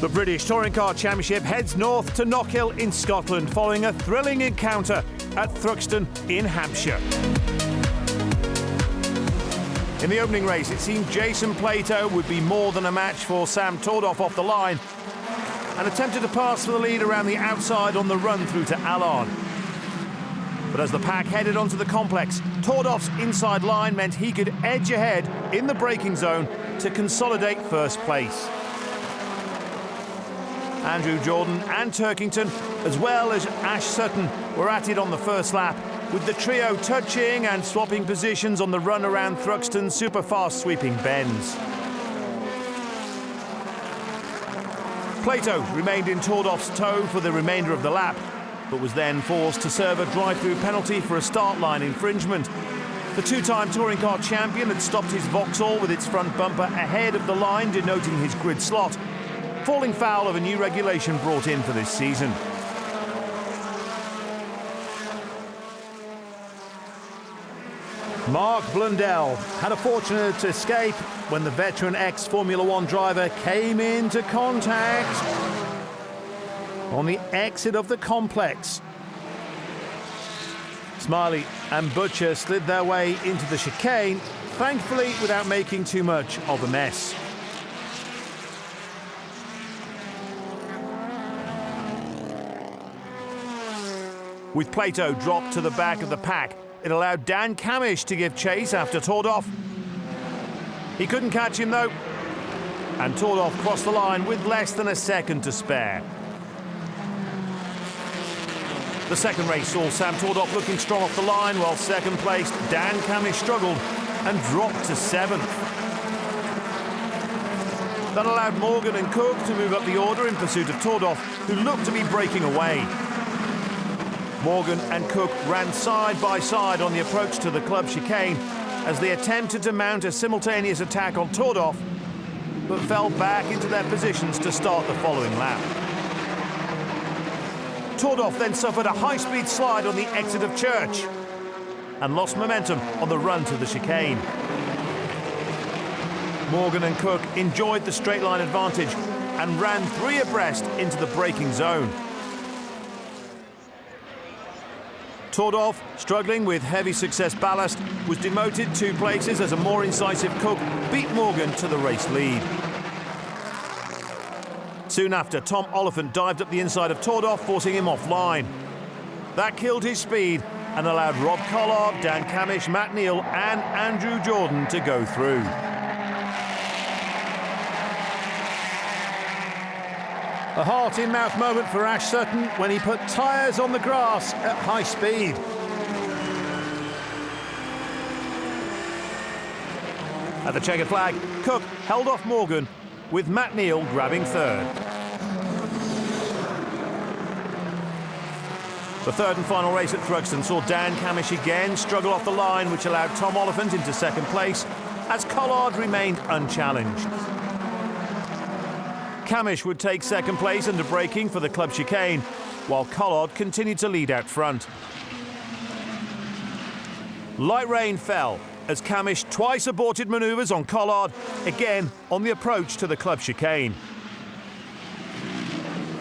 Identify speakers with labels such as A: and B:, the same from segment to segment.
A: The British Touring Car Championship heads north to Knockhill in Scotland following a thrilling encounter at Turkington in Hampshire. In the opening race, it seemed Jason Plato would be more than a match for Sam Tordoff off the line and attempted to pass for the lead around the outside on the run through to Allard. But as the pack headed onto the complex, Tordoff's inside line meant he could edge ahead in the braking zone to consolidate first place. Andrew Jordan and Turkington, as well as Ash Sutton, were at it on the first lap, with the trio touching and swapping positions on the run around Thruxton's super-fast sweeping bends. Plato remained in Tordoff's tow for the remainder of the lap, but was then forced to serve a drive-through penalty for a start line infringement. The two-time touring car champion had stopped his Vauxhall with its front bumper ahead of the line, denoting his grid slot, falling foul of a new regulation brought in for this season. Mark Blundell had a fortunate escape when the veteran ex-Formula One driver came into contact on the exit of the complex. Smiley and Butcher slid their way into the chicane, thankfully without making too much of a mess. With Plato dropped to the back of the pack, it allowed Dan Camish to give chase after Tordoff. He couldn't catch him though, and Tordoff crossed the line with less than a second to spare. The second race saw Sam Tordoff looking strong off the line, while second placed Dan Camish struggled and dropped to 7th. That allowed Morgan and Cook to move up the order in pursuit of Tordoff, who looked to be breaking away. Morgan and Cook ran side by side on the approach to the club chicane as they attempted to mount a simultaneous attack on Tordoff, but fell back into their positions to start the following lap. Tordoff then suffered a high-speed slide on the exit of Church and lost momentum on the run to the chicane. Morgan and Cook enjoyed the straight-line advantage and ran 3 abreast into the braking zone. Tordoff, struggling with heavy success ballast, was demoted 2 places as a more incisive Cook beat Morgan to the race lead. Soon after, Tom Oliphant dived up the inside of Tordoff, forcing him offline. That killed his speed and allowed Rob Collard, Dan Camish, Matt Neal and Andrew Jordan to go through. A heart-in-mouth moment for Ash Sutton when he put tyres on the grass at high speed. At the checkered flag, Cook held off Morgan, with Matt Neal grabbing 3rd. The third and final race at Thruxton saw Dan Camish again struggle off the line, which allowed Tom Oliphant into 2nd place, as Collard remained unchallenged. Camish would take 2nd place under braking for the club chicane, while Collard continued to lead out front. Light rain fell as Camish twice aborted manoeuvres on Collard, again on the approach to the club chicane.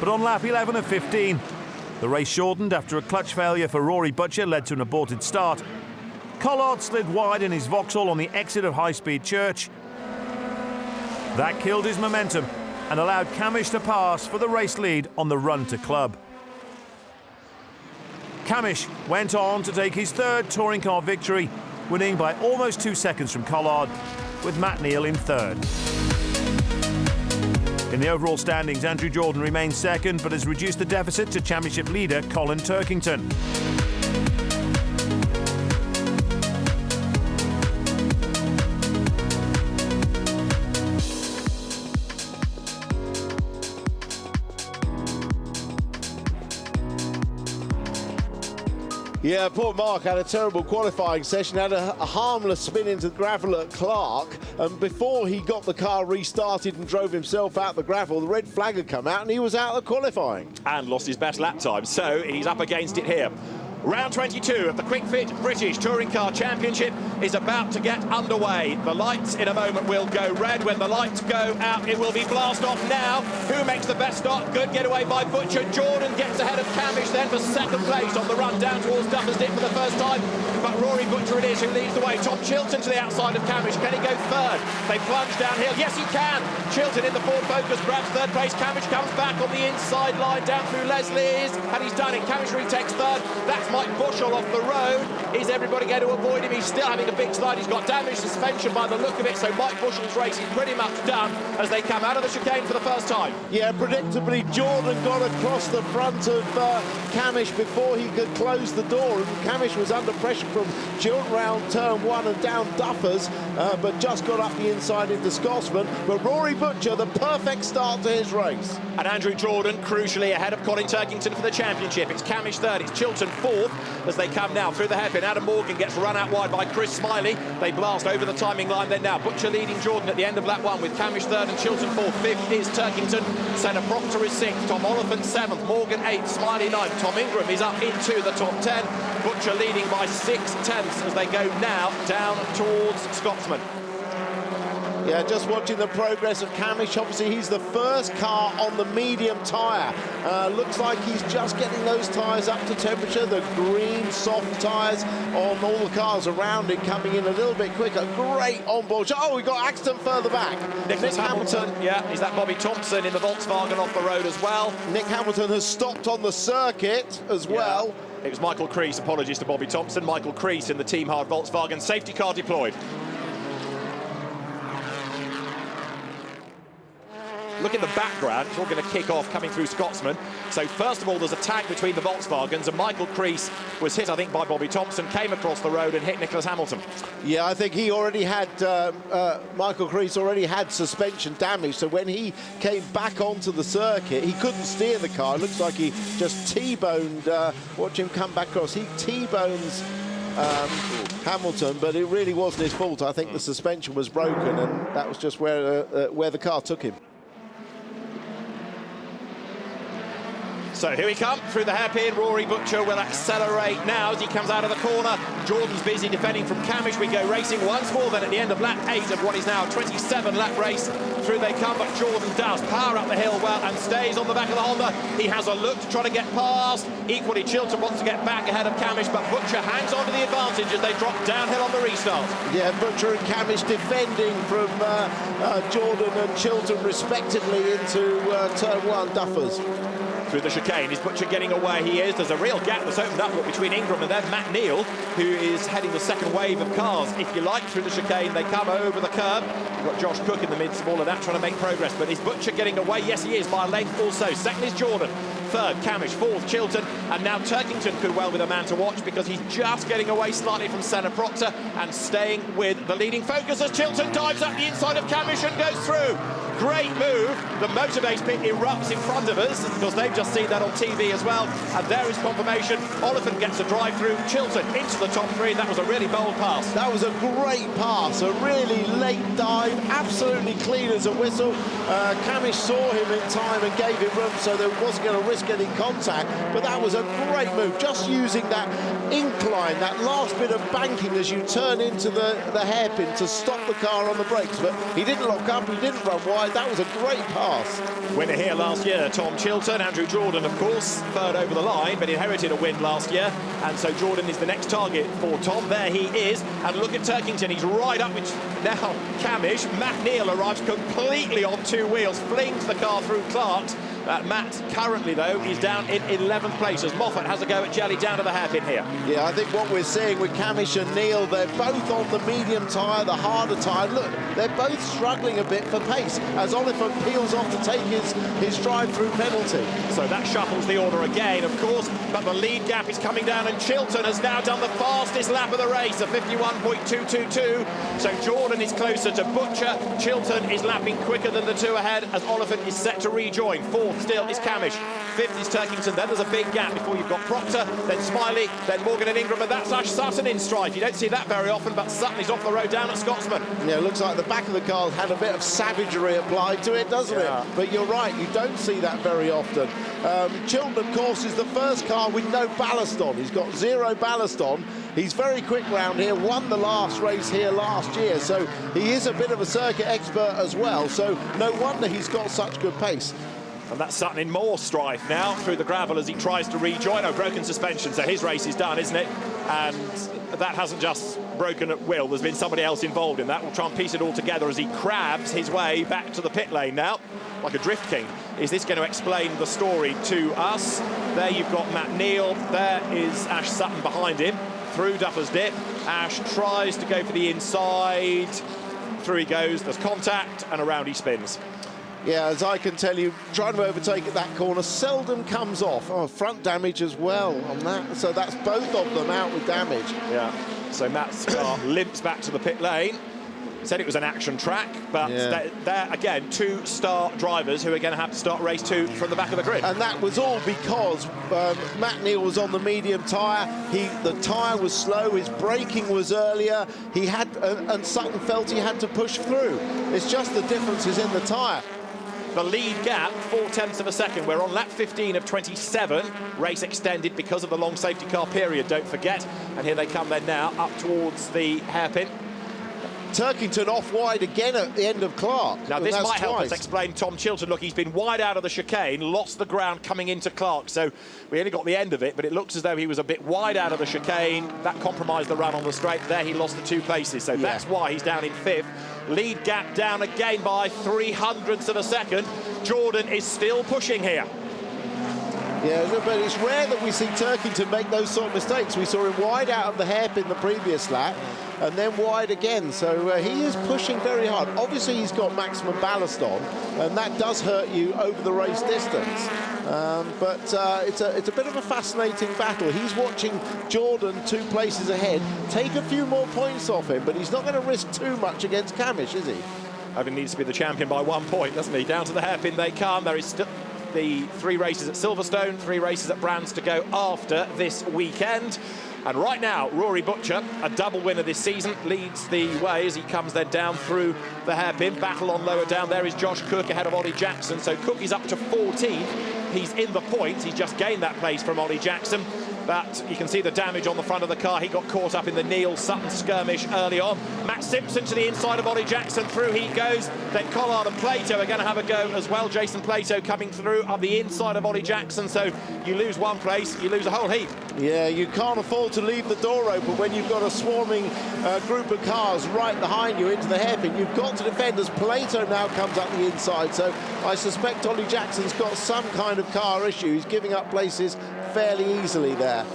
A: But on lap 11 of 15, the race shortened after a clutch failure for Rory Butcher led to an aborted start. Collard slid wide in his Vauxhall on the exit of High Speed Church. That killed his momentum and allowed Camish to pass for the race lead on the run to club. Camish went on to take his 3rd touring car victory, winning by almost 2 seconds from Collard, with Matt Neal in 3rd. In the overall standings, Andrew Jordan remains 2nd, but has reduced the deficit to championship leader Colin Turkington.
B: Yeah, poor Mark had a terrible qualifying session, had a harmless spin into the gravel at Clark, and before he got the car restarted and drove himself out the gravel, the red flag had come out and he was out of qualifying.
C: And lost his best lap time, so he's up against it here. Round 22 of the Quick Fit British Touring Car Championship is about to get underway. The lights in a moment will go red. When the lights go out, it will be blast off now. Who makes the best start? Good getaway by Butcher. Jordan gets ahead of Camish then for second place on the run down towards Duffers Dip for the first time. But Rory Butcher it is who leads the way. Tom Chilton to the outside of Camish. Can he go third? They plunge downhill. Yes, he can. Chilton in the Ford Focus grabs third place. Camish comes back on the inside line down through Leslie's. And he's done it. Camish retakes third. That's Mike Bushell off the road. Is everybody going to avoid him? He's still having a big slide. He's got damaged suspension by the look of it. So Mike Bushell's race is pretty much done as they come out of the chicane for the first time.
B: Yeah, predictably, Jordan got across the front of Camish before he could close the door. And Camish was under pressure from Chilton round turn one and down Duffers, but just got up the inside into Scotsman. But Rory Butcher, the perfect start to his race.
C: And Andrew Jordan, crucially, ahead of Colin Turkington for the championship. It's Camish third, it's Chilton fourth as they come now through the hairpin. Adam Morgan gets run out wide by Chris Smiley. They blast over the timing line then now. Butcher leading Jordan at the end of lap one with Camish third and Chilton fourth. Fifth is Turkington. Senna Proctor is sixth. Tom Oliphant seventh. Morgan eighth. Smiley ninth. Tom Ingram is up into the top 10. Butcher leading by 6/10 as they go now down towards Scotsman.
B: Yeah, just watching the progress of Camish. Obviously, he's the first car on the medium tyre. Looks like he's just getting those tyres up to temperature. The green, soft tyres on all the cars around it coming in a little bit quicker. Great onboard. Oh, we got accident further back.
C: Nick Hamilton. Yeah, is that Bobby Thompson in the Volkswagen off the road as well?
B: Nick Hamilton has stopped on the circuit as well.
C: It was Michael Crease. Apologies to Bobby Thompson. Michael Crease in the Team Hard Volkswagen. Safety car deployed. Look in the background, it's all going to kick off coming through Scotsman. So first of all, there's a tag between the Volkswagens, and Michael Crease was hit, I think, by Bobby Thompson, came across the road and hit Nicholas Hamilton. Yeah,
B: I think he already had, Michael Crease already had suspension damage, so when he came back onto the circuit, he couldn't steer the car. It looks like he just T-boned, watch him come back across, he T-bones Hamilton, but it really wasn't his fault. I think the suspension was broken, and that was just where the car took him.
C: So here we come through the hairpin. Rory Butcher will accelerate now as he comes out of the corner. Jordan's busy defending from Camish. We go racing once more then at the end of lap 8 of what is now a 27-lap race. Through they come, but Jordan does power up the hill well and stays on the back of the Honda. He has a look to try to get past. Equally, Chilton wants to get back ahead of Camish, but Butcher hangs on to the advantage as they drop downhill on the restart.
B: Yeah, Butcher and Camish defending from Jordan and Chilton respectively into turn one, Duffers.
C: Through the chicane, is Butcher getting away? He is. There's a real gap that's opened up between Ingram and then Matt Neal, who is heading the second wave of cars, if you like, through the chicane. They come over the curb. You've got Josh Cook in the midst of all of that, trying to make progress. But is Butcher getting away? Yes, he is, by a length also. Second is Jordan. Third, Camish. Fourth, Chilton. And now Turkington could well be the man to watch because he's just getting away slightly from Senna Proctor and staying with the leading focus as Chilton dives up the inside of Camish and goes through. Great move. The motorbase pit erupts in front of us because they've just seen that on TV as well. And there is confirmation. Oliphant gets a drive through. Chilton into the top three. That was a really bold pass.
B: That was a great pass. A really late dive. Absolutely clean as a whistle. Camish saw him in time and gave him room so they wasn't going to risk any contact. But that was a great move. Just using that incline, that last bit of banking as you turn into the hairpin to stop the car on the brakes. But he didn't lock up. He didn't run wide. That was a great pass.
C: Winner here last year, Tom Chilton. Andrew Jordan, of course, third over the line, but inherited a win last year. And so Jordan is the next target for Tom. There he is. And look at Turkington. He's right up with now Camish. Matt Neal arrives completely on two wheels, flings the car through Clark's. Matt currently, though, is down in 11th place as Moffat has a go at Jelly down to the hairpin here.
B: Yeah, I think what we're seeing with Camish and Neal, they're both on the medium tyre, the harder tyre. Look, they're both struggling a bit for pace as Oliphant peels off to take his drive-through penalty.
C: So that shuffles the order again, of course, but the lead gap is coming down and Chilton has now done the fastest lap of the race, a 51.222. So Jordan is closer to Butcher. Chilton is lapping quicker than the two ahead as Oliphant is set to rejoin. Fourth Fourth still is Camish. Fifth is Turkington. Then there's a big gap before you've got Proctor, then Smiley, then Morgan and Ingram, and that's Ash Sutton in strife. You don't see that very often, but Sutton is off the road down at Scotsman.
B: Yeah, it looks like the back of the car had a bit of savagery applied to it, doesn't it? But you're right, you don't see that very often. Chilton, of course, is the first car with no ballast on. He's got 0 ballast on. He's very quick round here, won the last race here last year, so he is a bit of a circuit expert as well, so no wonder he's got such good pace.
C: And that's Sutton in more strife now through the gravel as he tries to rejoin. Oh, broken suspension, so his race is done, isn't it? And that hasn't just broken at will. There's been somebody else involved in that. We'll try and piece it all together as he crabs his way back to the pit lane now, like a drift king. Is this going to explain the story to us? There you've got Matt Neal. There is Ash Sutton behind him through Duffer's Dip. Ash tries to go for the inside. Through he goes. There's contact and around he spins.
B: Yeah, as I can tell you, trying to overtake at that corner seldom comes off. Oh, front damage as well on that. So that's both of them out with damage.
C: Yeah, so Matt's car limps back to the pit lane. Said it was an action track, but they're again 2 star drivers who are going to have to start race 2 from the back of the grid.
B: And that was all because Matt Neal was on the medium tyre. The tyre was slow, his braking was earlier. He had, and Sutton felt he had to push through. It's just the differences in the tyre.
C: The lead gap, 0.4 of a second. We're on lap 15 of 27. Race extended because of the long safety car period, don't forget. And here they come then now, up towards the hairpin.
B: Turkington off wide again at the end of Clark.
C: Now this might help us explain Tom Chilton. Look, he's been wide out of the chicane, lost the ground coming into Clark, so we only got the end of it, but it looks as though he was a bit wide out of the chicane. That compromised the run on the straight. There he lost the 2 places, so that's why he's down in 5th. Lead gap down again by 0.03 of a second. Jordan is still pushing here.
B: Yeah, but it's rare that we see Turkington make those sort of mistakes. We saw him wide out of the hairpin the previous lap, and then wide again. So he is pushing very hard. Obviously, he's got maximum ballast on, and that does hurt you over the race distance. But it's a bit of a fascinating battle. He's watching Jordan 2 places ahead, take a few more points off him, but he's not going to risk too much against Camish, is he?
C: Only needs to be the champion by 1 point, doesn't he? Down to the hairpin they come. There is still the 3 races at Silverstone, 3 races at Brands to go after this weekend. And right now, Rory Butcher, a double winner this season, leads the way as he comes then down through the hairpin. Battle on lower down. There is Josh Cook ahead of Ollie Jackson. So Cook is up to 14th. He's in the points. He's just gained that place from Ollie Jackson. But you can see the damage on the front of the car. He got caught up in the Neal Sutton skirmish early on. Matt Simpson to the inside of Ollie Jackson. Through he goes. Then Collard and Plato are going to have a go as well. Jason Plato coming through on the inside of Ollie Jackson. So you lose 1 place, you lose a whole heap.
B: Yeah, you can't afford to leave the door open when you've got a swarming group of cars right behind you into the hairpin. You've got to defend as Plato now comes up the inside. So I suspect Ollie Jackson's got some kind of car issue. He's giving up places fairly easily there.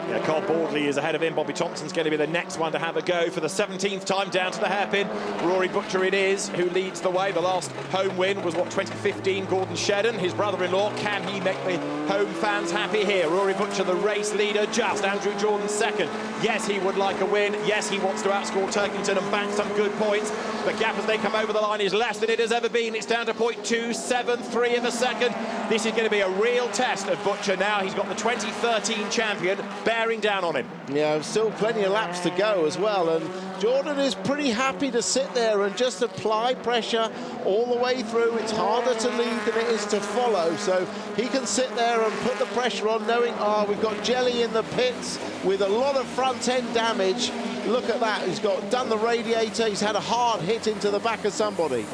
C: Yeah, Carl Bordley is ahead of him. Bobby Thompson's going to be the next one to have a go for the 17th time down to the hairpin. Rory Butcher it is who leads the way. The last home win was, 2015, Gordon Shedden, his brother-in-law. Can he make the home fans happy here? Rory Butcher, the race leader, just. Andrew Jordan second. Yes, he would like a win. Yes, he wants to outscore Turkington and bank some good points. The gap as they come over the line is less than it has ever been. It's down to 0.273 of a second. This is going to be a real test of Butcher now. He's got the 2013 champion bearing down on him.
B: Yeah, still plenty of laps to go as well, and Jordan is pretty happy to sit there and just apply pressure all the way through. It's harder to lead than it is to follow, so he can sit there and put the pressure on, knowing, we've got Jelly in the pits with a lot of front-end damage. Look at that, he's done the radiator, he's had a hard hit into the back of somebody.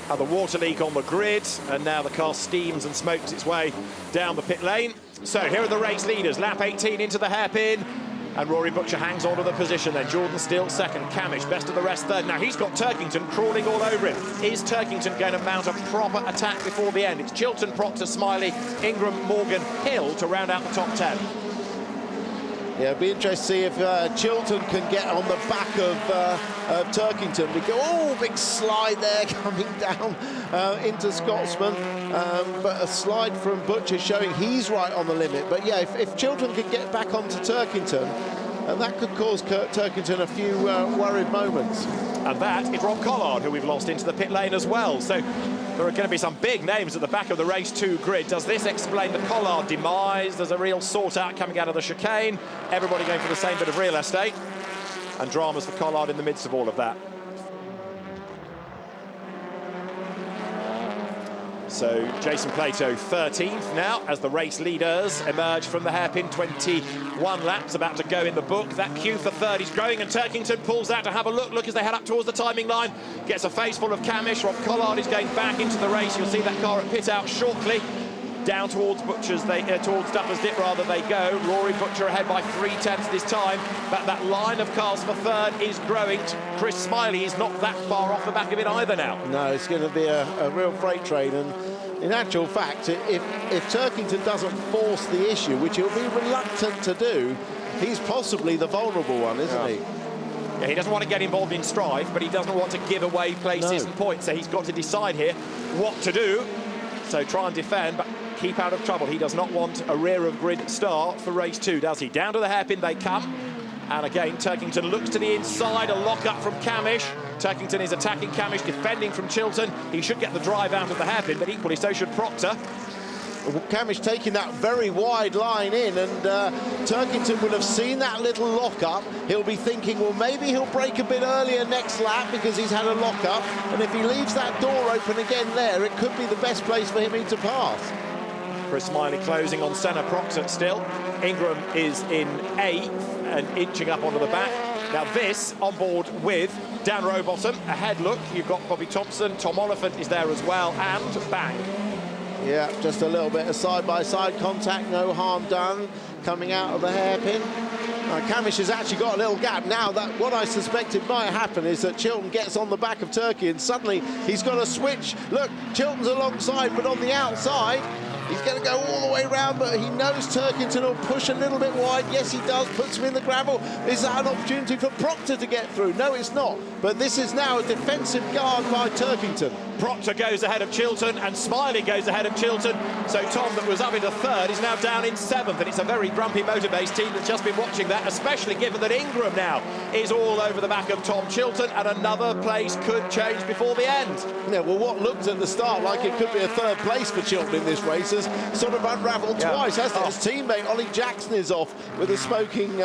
C: The water leak on the grid, and now the car steams and smokes its way down the pit lane. So here are the race leaders, lap 18 into the hairpin, and Rory Butcher hangs on to the position then. Jordan still second, Camish best of the rest third. Now he's got Turkington crawling all over him. Is Turkington going to mount a proper attack before the end? It's Chilton, Proctor, Smiley, Ingram, Morgan, Hill to round out the top 10.
B: Yeah, it'd be interesting to see if Chilton can get on the back of Turkington. We go, big slide there coming down into Scotsman. But a slide from Butcher showing he's right on the limit. But yeah, if Chilton could get back onto Turkington, that could cause Turkington a few worried moments.
C: And that is Rob Collard, who we've lost into the pit lane as well. So There are going to be some big names at the back of the race 2 grid. Does this explain the Collard demise? There's a real sort out coming out of the chicane. Everybody going for the same bit of real estate. And dramas for Collard in the midst of all of that. So Jason Plato 13th now as the race leaders emerge from the hairpin. 21 laps about to go in the book. That queue for third is growing, and Turkington pulls out to have a look as they head up towards the timing line. Gets a face full of Camish. Rob Collard is going back into the race. You'll see that car at pit out shortly. Down towards Butcher's, towards Duffers Dip rather they go. Rory Butcher ahead by 3/10 this time, but that line of cars for third is growing. Chris Smiley is not that far off the back of it either now.
B: No, it's going to be a real freight train, and in actual fact, if Turkington doesn't force the issue, which he'll be reluctant to do, he's possibly the vulnerable one, isn't he?
C: Yeah, he doesn't want to get involved in strife, but he doesn't want to give away places and points, so he's got to decide here what to do. So try and defend, but keep out of trouble. He does not want a rear of grid start for race 2, does he? Down to the hairpin they come. And again, Turkington looks to the inside, a lock-up from Camish. Turkington is attacking Camish, defending from Chilton. He should get the drive out of the hairpin, but equally so should Proctor.
B: Camish taking that very wide line in, and Turkington will have seen that little lock-up. He'll be thinking, well, maybe he'll break a bit earlier next lap because he's had a lock-up, and if he leaves that door open again there, it could be the best place for him to pass.
C: Chris Smiley closing on Senna. Proctor still. Ingram is in 8th and inching up onto the back. Now this on board with Dan Rowbottom. Ahead look, you've got Bobby Thompson, Tom Oliphant is there as well, and bang.
B: Yeah, just a little bit of side-by-side contact, no harm done, coming out of the hairpin. Camish has actually got a little gap. Now, that what I suspected might happen is that Chilton gets on the back of Turkey, and suddenly he's got to switch. Look, Chilton's alongside, but on the outside, he's going to go all the way round, but he knows Turkington will push a little bit wide. Yes, he does, puts him in the gravel. Is that an opportunity for Proctor to get through? No, it's not. But this is now a defensive guard by Turkington.
C: Proctor goes ahead of Chilton, and Smiley goes ahead of Chilton. So Tom, that was up into 3rd, is now down in 7th, and it's a very grumpy motor-based team that's just been watching that, especially given that Ingram now is all over the back of Tom Chilton, and another place could change before the end.
B: Yeah, well, what looked at the start like it could be a 3rd place for Chilton in this race has sort of unravelled twice, hasn't it? His teammate Ollie Jackson is off with a smoking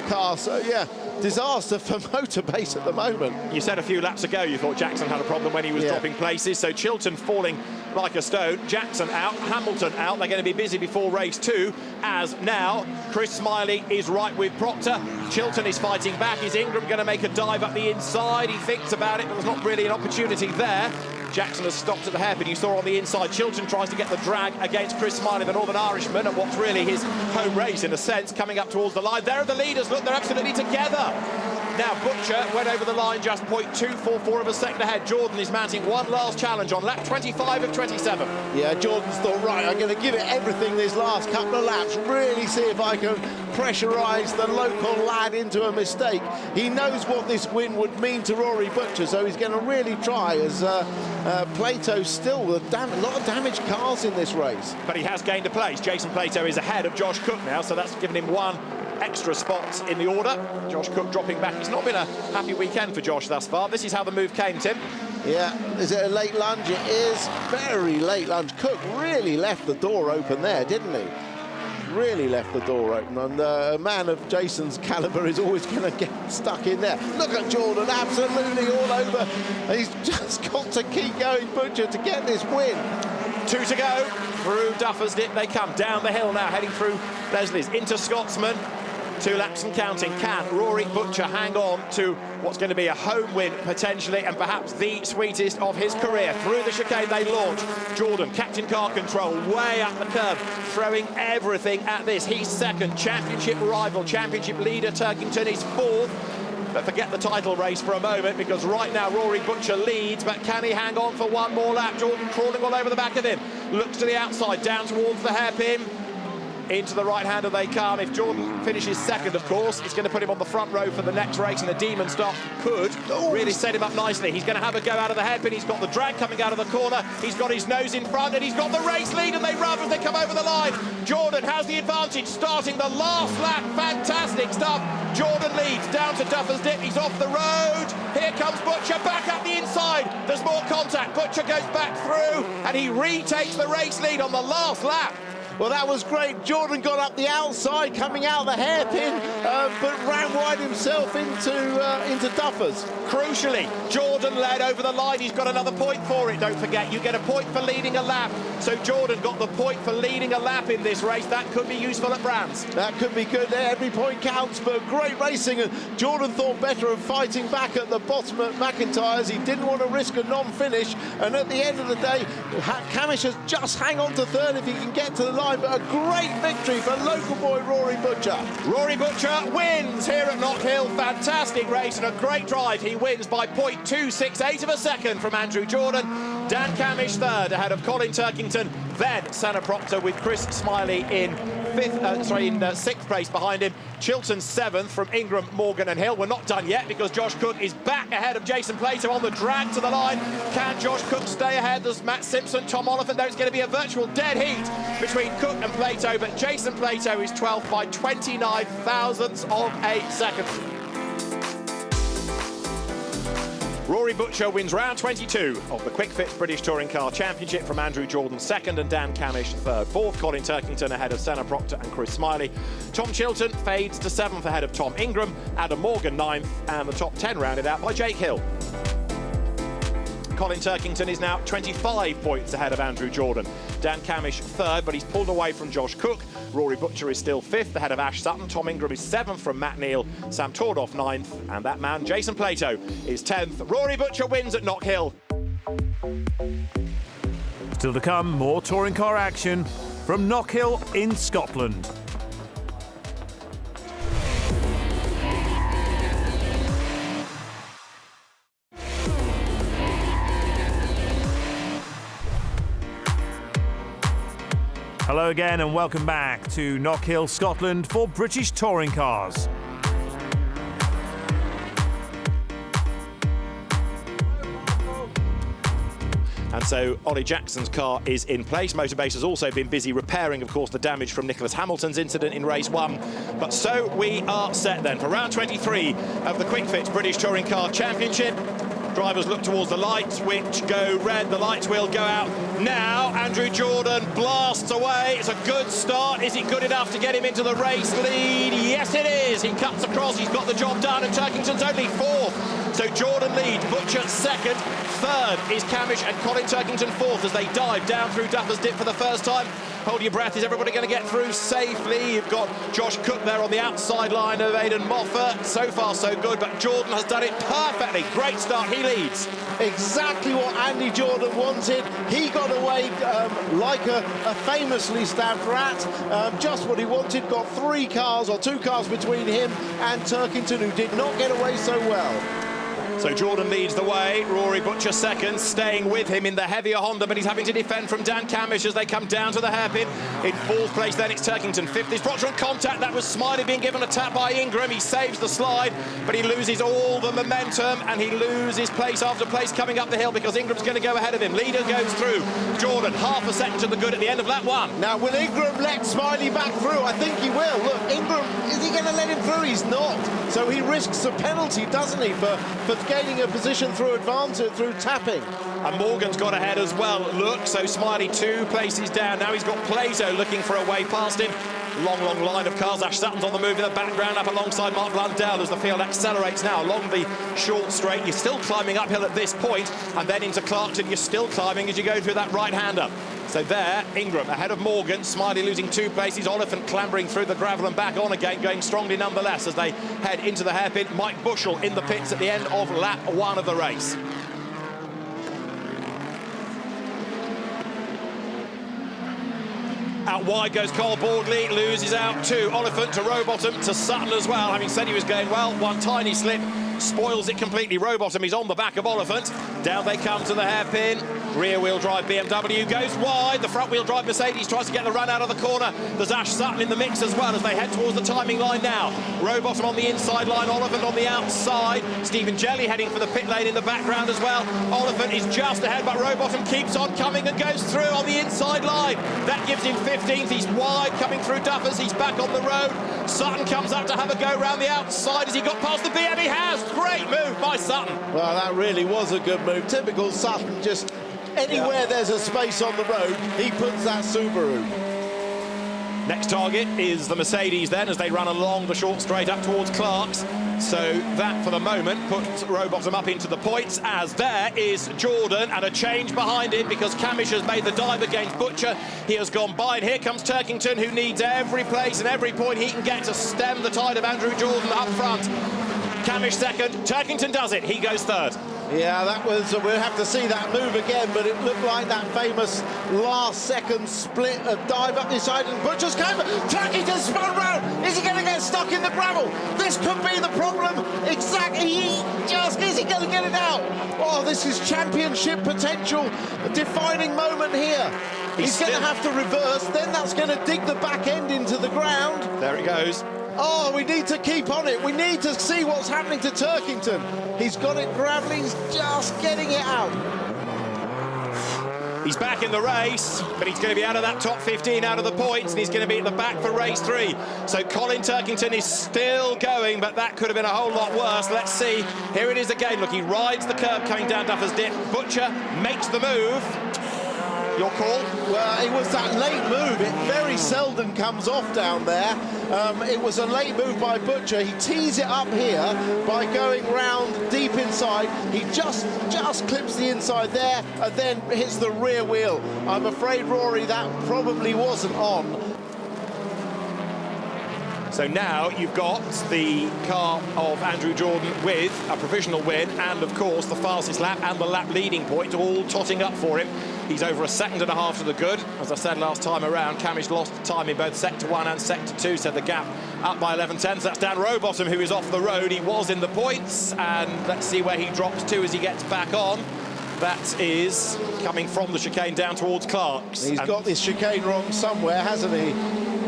B: car, so yeah, disaster for Motorbase at the moment.
C: You said a few laps ago you thought Jackson had a problem when he was dropping places, so Chilton falling like a stone, Jackson out, Hamilton out. They're going to be busy before race 2, as now Chris Smiley is right with Proctor. Chilton is fighting back. Is Ingram going to make a dive up the inside? He thinks about it, but there's not really an opportunity there. Jackson has stopped at the hairpin. You saw on the inside, Chilton tries to get the drag against Chris Smiley, the Northern Irishman, and what's really his home race in a sense, coming up towards the line. There are the leaders. Look, they're absolutely together. Now Butcher went over the line just 0.244 of a second ahead. Jordan is mounting one last challenge on lap 25 of 27.
B: Yeah, Jordan's thought, right, I'm going to give it everything this last couple of laps, really see if I can pressurise the local lad into a mistake. He knows what this win would mean to Rory Butcher, so he's going to really try, as Plato still with a lot of damaged cars in this race.
C: But he has gained a place. Jason Plato is ahead of Josh Cook now, so that's given him one extra spot in the order. Josh Cook dropping back. It's not been a happy weekend for Josh thus far. This is how the move came, Tim.
B: Yeah, is it a late lunge? It is very late lunge. Cook really left the door open there, didn't he? Really left the door open, and a man of Jason's calibre is always going to get stuck in there. Look at Jordan, absolutely all over. He's just got to keep going, Butcher, to get this win.
C: 2 to go. Through Duffers Dip they come, down the hill now, heading through Leslie's into Scotsman. 2 laps and counting. Can Rory Butcher hang on to what's going to be a home win potentially, and perhaps the sweetest of his career? Through the chicane they launch. Jordan, captain car control, way up the curve, throwing everything at this. He's 2nd, championship rival, championship leader Turkington is 4th. But forget the title race for a moment, because right now Rory Butcher leads, but can he hang on for one more lap? Jordan crawling all over the back of him. Looks to the outside, down towards the hairpin. Into the right-hander they come. If Jordan finishes second, of course, it's going to put him on the front row for the next race, and the Demon stop could really set him up nicely. He's going to have a go out of the hairpin. He's got the drag coming out of the corner. He's got his nose in front, and he's got the race lead, and they rub as they come over the line. Jordan has the advantage, starting the last lap. Fantastic stuff. Jordan leads down to Duffer's Dip. He's off the road. Here comes Butcher back up the inside. There's more contact. Butcher goes back through, and he retakes the race lead on the last lap.
B: Well, that was great. Jordan got up the outside, coming out of the hairpin, but ran wide himself into Duffers.
C: Crucially, Jordan led over the line. He's got another point for it. Don't forget, you get a point for leading a lap. So Jordan got the point for leading a lap in this race. That could be useful at Brands.
B: That could be good. Every point counts, but great racing. And Jordan thought better of fighting back at the bottom at McIntyre's. He didn't want to risk a non-finish. And at the end of the day, Camish has just hang on to third if he can get to the line. But a great victory for local boy Rory Butcher.
C: Rory Butcher wins here at Knockhill. Fantastic race and a great drive. He wins by 0.268 of a second from Andrew Jordan. Dan Camish third ahead of Colin Turkington. Then Sanna Proctor with Chris Smiley in sixth place behind him. Chilton seventh from Ingram, Morgan and Hill. We're not done yet because Josh Cook is back ahead of Jason Plato on the drag to the line. Can Josh Cook stay ahead? There's Matt Simpson, Tom Oliphant. There's going to be a virtual dead heat between Cook and Plato, but Jason Plato is 12th by 29 thousandths of a second. Rory Butcher wins round 22 of the Quick Fit British Touring Car Championship from Andrew Jordan second and Dan Camish third. Fourth, Colin Turkington ahead of Sanna Proctor and Chris Smiley. Tom Chilton fades to seventh ahead of Tom Ingram. Adam Morgan ninth, and the top 10 rounded out by Jake Hill. Colin Turkington is now 25 points ahead of Andrew Jordan. Dan Camish third, but he's pulled away from Josh Cook. Rory Butcher is still fifth ahead of Ash Sutton. Tom Ingram is seventh from Matt Neal. Sam Tordoff ninth, and that man, Jason Plato, is 10th. Rory Butcher wins at Knockhill.
A: Still to come, more touring car action from Knockhill in Scotland. Hello again and welcome back to Knockhill, Scotland for British touring cars.
C: And so Ollie Jackson's car is in place. Motorbase has also been busy repairing, of course, the damage from Nicholas Hamilton's incident in race 1. But so we are set then for round 23 of the Quick Fit British Touring Car Championship. Drivers look towards the lights, which go red. The lights will go out now. Andrew Jordan blasts away. It's a good start. Is it good enough to get him into the race lead? Yes, it is. He cuts across. He's got the job done, and Turkington's only fourth. So Jordan leads. Butcher second. Third is Camish and Colin Turkington fourth as they dive down through Duffer's Dip for the first time. Hold your breath. Is everybody going to get through safely? You've got Josh Cook there on the outside line of Aidan Moffat. So far, so good, but Jordan has done it perfectly. Great start. He leads.
B: Exactly what Andy Jordan wanted. He got away like a famously stabbed rat. Just what he wanted. Got two cars between him and Turkington, who did not get away so well.
C: So Jordan leads the way, Rory Butcher second, staying with him in the heavier Honda, but he's having to defend from Dan Camish as they come down to the hairpin. In fourth place then it's Turkington, fifth is Proctor on contact. That was Smiley being given a tap by Ingram. He saves the slide, but he loses all the momentum and he loses place after place coming up the hill because Ingram's going to go ahead of him. Leader goes through. Jordan, half a second to the good at the end of lap 1.
B: Now, will Ingram let Smiley back through? I think he will. Look, Ingram, is he going to let him through? He's not. So he risks a penalty, doesn't he, for gaining a position through advantage, through tapping.
C: And Morgan's got ahead as well. Look, so Smiley 2 places down. Now he's got Plato looking for a way past him. Long, long line of cars. Ash Sutton's on the move in the background up alongside Mark Blundell as the field accelerates now along the short straight. You're still climbing uphill at this point, and then into Clarkton you're still climbing as you go through that right-hander. So there, Ingram ahead of Morgan. Smiley losing 2 places. Oliphant clambering through the gravel and back on again, going strongly nonetheless as they head into the hairpin. Mike Bushell in the pits at the end of lap 1 of the race. Out wide goes Cole Baldley, loses out to Oliphant, to Rowbottom, to Sutton as well. Having said he was going well, one tiny slip spoils it completely. Rowbottom is on the back of Oliphant. Down they come to the hairpin. Rear-wheel drive BMW goes wide. The front-wheel drive Mercedes tries to get the run out of the corner. There's Ash Sutton in the mix as well as they head towards the timing line now. Rowbottom on the inside line, Oliphant on the outside. Stephen Jelly heading for the pit lane in the background as well. Oliphant is just ahead, but Rowbottom keeps on coming and goes through on the inside line. That gives him 15th. He's wide coming through Duffers. He's back on the road. Sutton comes up to have a go round the outside as he got past the BM. He has. Great move by Sutton.
B: Well, that really was a good move. Typical Sutton, just anywhere there's a space on the road, he puts that Subaru.
C: Next target is the Mercedes then as they run along the short straight up towards Clark's. So that, for the moment, puts Rowbottom up into the points, as there is Jordan, and a change behind him because Camish has made the dive against Butcher. He has gone by, and here comes Turkington, who needs every place and every point he can get to stem the tide of Andrew Jordan up front. Camish second, Turkington does it, he goes third.
B: Yeah, that was, we'll have to see that move again, but it looked like that famous last-second split of dive up the side, and Butcher's came, Turkington spun round. Is he going to get stuck in the gravel? This could be the problem. Exactly, is he going to get it out? Oh, this is championship potential, a defining moment here. He's going to have to reverse, then that's going to dig the back end into the ground.
C: There it goes.
B: Oh, we need to keep on it. We need to see what's happening to Turkington. He's got it gravelly, he's just getting it out.
C: He's back in the race, but he's going to be out of that top 15, out of the points, and he's going to be at the back for race 3. So Colin Turkington is still going, but that could have been a whole lot worse. Let's see. Here it is again. Look, he rides the curb coming down Duffers Dip. Butcher makes the move. Your call?
B: Well, it was that late move. It very seldom comes off down there. It was a late move by Butcher. He tees it up here by going round deep inside. He just clips the inside there and then hits the rear wheel. I'm afraid, Rory, that probably wasn't on.
C: So now you've got the car of Andrew Jordan with a provisional win and, of course, the fastest lap and the lap leading point all totting up for him. He's over a second and a half to the good. As I said last time around, Camish lost time in both Sector 1 and Sector 2, so the gap up by 11 tenths. That's Dan Rowbottom, who is off the road. He was in the points, and let's see where he drops to as he gets back on. That is coming from the chicane down towards Clark's.
B: He's got this chicane wrong somewhere, hasn't he?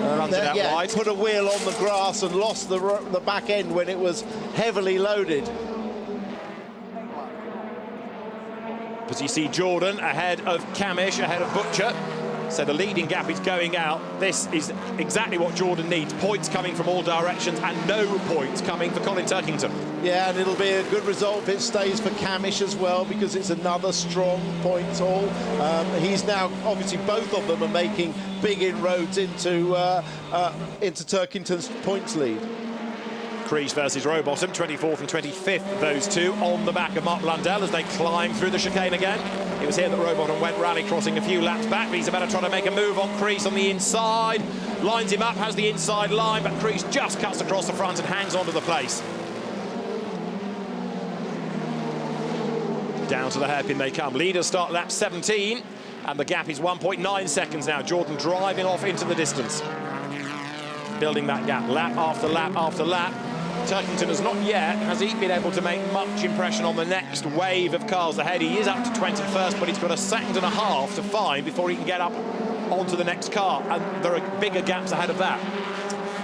C: Runs it out wide.
B: Put a wheel on the grass and lost the back end when it was heavily loaded.
C: As you see Jordan ahead of Camish, ahead of Butcher. So the leading gap is going out. This is exactly what Jordan needs. Points coming from all directions and no points coming for Colin Turkington.
B: Yeah, and it'll be a good result if it stays for Camish as well, because it's another strong points haul. He's now, obviously, both of them are making big inroads into Turkington's points lead.
C: Creech versus Rowbottom, 24th and 25th, those two, on the back of Mark Blundell as they climb through the chicane again. It was here that Rowbottom went rally crossing a few laps back, but he's about to try to make a move on Creech on the inside. Lines him up, has the inside line, but Creech just cuts across the front and hangs onto the place. Down to the hairpin they come. Leaders start lap 17, and the gap is 1.9 seconds now. Jordan driving off into the distance. Building that gap, lap after lap after lap. Turkington has not yet, has he been able to make much impression on the next wave of cars ahead. He is up to 21st, but he's got a second and a half to find before he can get up onto the next car, and there are bigger gaps ahead of that.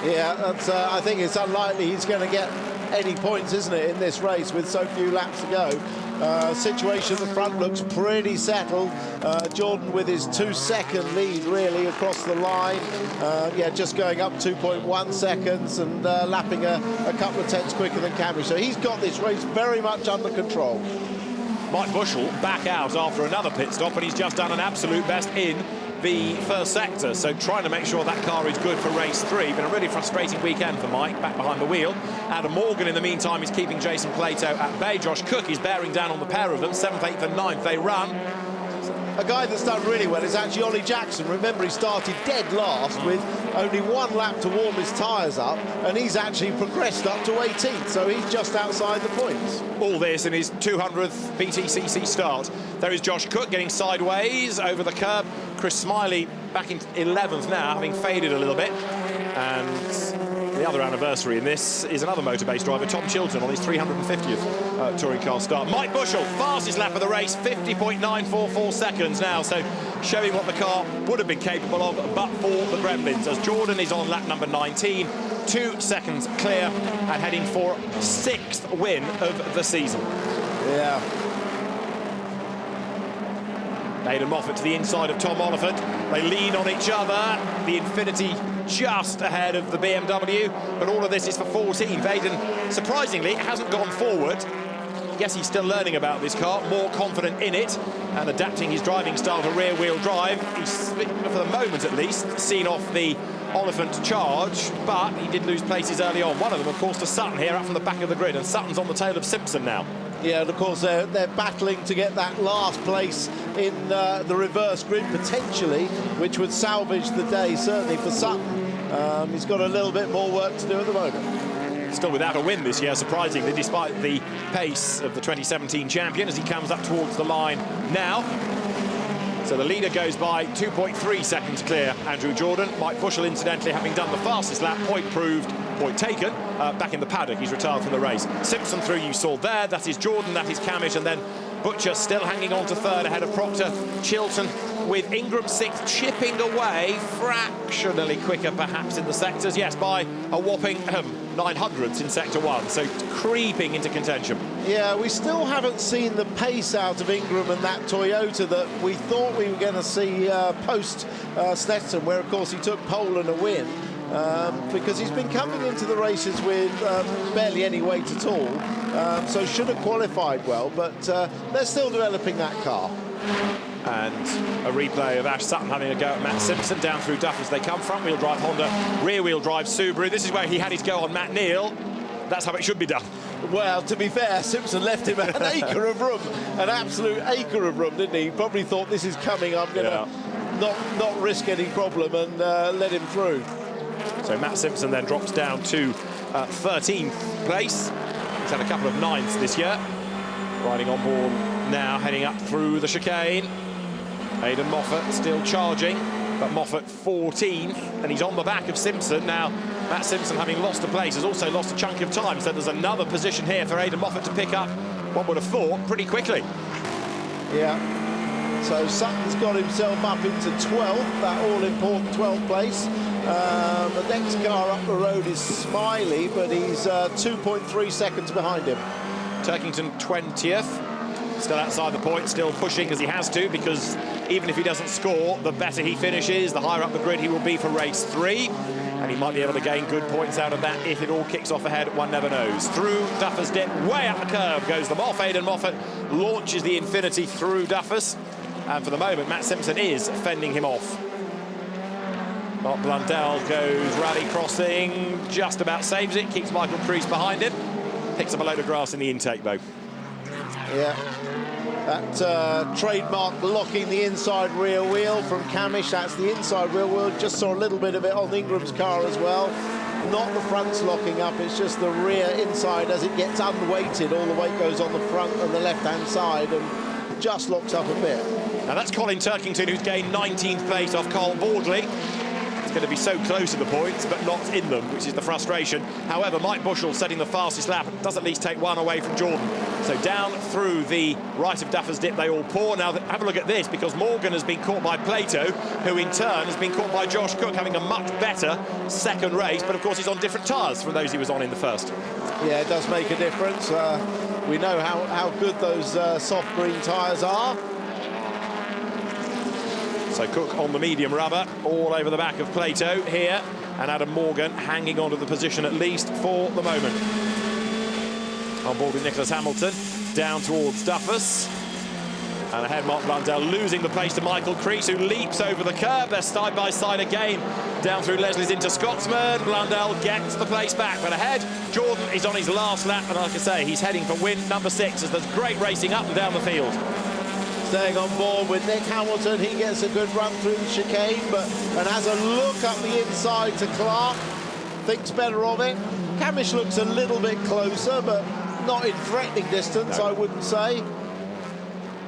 B: Yeah, that's, I think it's unlikely he's going to get any points, isn't it, in this race with so few laps to go. Situation at the front looks pretty settled. Jordan with his 2-second lead really across the line. Yeah, just going up 2.1 seconds and lapping a couple of tenths quicker than Camish. So he's got this race very much under control.
C: Mike Bushell back out after another pit stop, and he's just done an absolute best in the first sector, so trying to make sure that car is good for race 3. Been a really frustrating weekend for Mike, back behind the wheel. Adam Morgan, in the meantime, is keeping Jason Plato at bay. Josh Cook is bearing down on the pair of them. 7th, 8th and 9th they run.
B: A guy that's done really well is actually Ollie Jackson. Remember, he started dead last with only one lap to warm his tyres up, and he's actually progressed up to 18th, so he's just outside the points.
C: All this in his 200th BTCC start. There is Josh Cook getting sideways over the curb. Chris Smiley back in 11th now, having faded a little bit. And the other anniversary in this is another motor-based driver, Tom Chilton, on his 350th touring car start. Mike Bushell, fastest lap of the race, 50.944 seconds now, so showing what the car would have been capable of but for the gremlins, as Jordan is on lap number 19, 2 seconds clear and heading for 6th win of the season.
B: Yeah.
C: Aidan Moffat to the inside of Tom Oliphant. They lean on each other. The Infinity just ahead of the BMW, but all of this is for 14th. Aidan, surprisingly, hasn't gone forward. I guess he's still learning about this car, more confident in it and adapting his driving style to rear-wheel drive. He's, for the moment at least, seen off the Oliphant charge, but he did lose places early on. One of them, of course, to Sutton here, up from the back of the grid, and Sutton's on the tail of Simpson now.
B: Yeah, and of course they're battling to get that last place in the reverse grid potentially, which would salvage the day certainly for Sutton. He's got a little bit more work to do at the moment.
C: Still without a win this year, surprisingly, despite the pace of the 2017 champion as he comes up towards the line now. So the leader goes by 2.3 seconds clear, Andrew Jordan. Mike Bushell, incidentally, having done the fastest lap, point proved, point taken, back in the paddock. He's retired from the race. Simpson through, you saw there. That is Jordan, that is Camish, and then Butcher still hanging on to third ahead of Proctor. Chilton with Ingram 6th, chipping away, fractionally quicker perhaps in the sectors. Yes, by a whopping 900ths in Sector 1, so creeping into contention.
B: Yeah, we still haven't seen the pace out of Ingram and that Toyota that we thought we were going to see post Stetson, where of course he took pole and a win. Because he's been coming into the races with barely any weight at all, so should have qualified well, but they're still developing that car.
C: And a replay of Ash Sutton having a go at Matt Simpson down through Duff as they come. Front-wheel drive Honda, rear-wheel drive Subaru. This is where he had his go on Matt Neal. That's how it should be done.
B: Well, to be fair, Simpson left him an acre of room, an absolute acre of room, didn't he? He probably thought, this is coming, I'm going to not risk any problem, and let him through.
C: So Matt Simpson then drops down to 13th place. He's had a couple of 9ths this year. Riding on board now, heading up through the chicane. Aidan Moffat still charging, but Moffat 14th, and he's on the back of Simpson. Now, Matt Simpson, having lost a place, has also lost a chunk of time, so there's another position here for Aidan Moffat to pick up, one would have thought, pretty quickly.
B: Yeah, so Sutton's got himself up into 12th, that all-important 12th place. The next car up the road is Smiley, but he's 2.3 seconds behind him.
C: Turkington 20th. Still outside the point, still pushing as he has to, because even if he doesn't score, the better he finishes, the higher up the grid he will be for race 3. And he might be able to gain good points out of that if it all kicks off ahead, one never knows. Through Duffus Dip, way up the curve goes the Moff. Aidan Moffat launches the Infinity through Duffus. And for the moment, Matt Simpson is fending him off. Mark Blundell goes rally crossing, just about saves it, keeps Michael Crease behind him. Picks up a load of grass in the intake, though.
B: Yeah, that trademark locking the inside rear wheel from Camish, that's the inside rear wheel. Just saw a little bit of it on Ingram's car as well. Not the front's locking up, it's just the rear inside as it gets unweighted. All the weight goes on the front and the left-hand side and just locks up a bit.
C: Now that's Colin Turkington, who's gained 19th place off Carl Bordley. It's going to be so close to the points, but not in them, which is the frustration. However, Mike Bushell setting the fastest lap does at least take one away from Jordan. So down through the right of Duffus Dip they all pour. Now have a look at this, because Morgan has been caught by Plato, who in turn has been caught by Josh Cook, having a much better second race, but of course he's on different tyres from those he was on in the first.
B: Yeah, it does make a difference. We know how good those soft green tyres are.
C: So Cook on the medium rubber, all over the back of Plato here, and Adam Morgan hanging onto the position at least for the moment. On board with Nicholas Hamilton, down towards Duffus. And ahead Mark Blundell losing the place to Michael Crease, who leaps over the curb. They're side by side again, down through Leslie's into Scotsman. Blundell gets the place back, but ahead Jordan is on his last lap, and like I say, he's heading for win number 6 as there's great racing up and down the field.
B: Staying on board with Nick Hamilton, he gets a good run through the chicane, and has a look up the inside to Clark, thinks better of it. Camish looks a little bit closer, but not in threatening distance, no. I wouldn't say.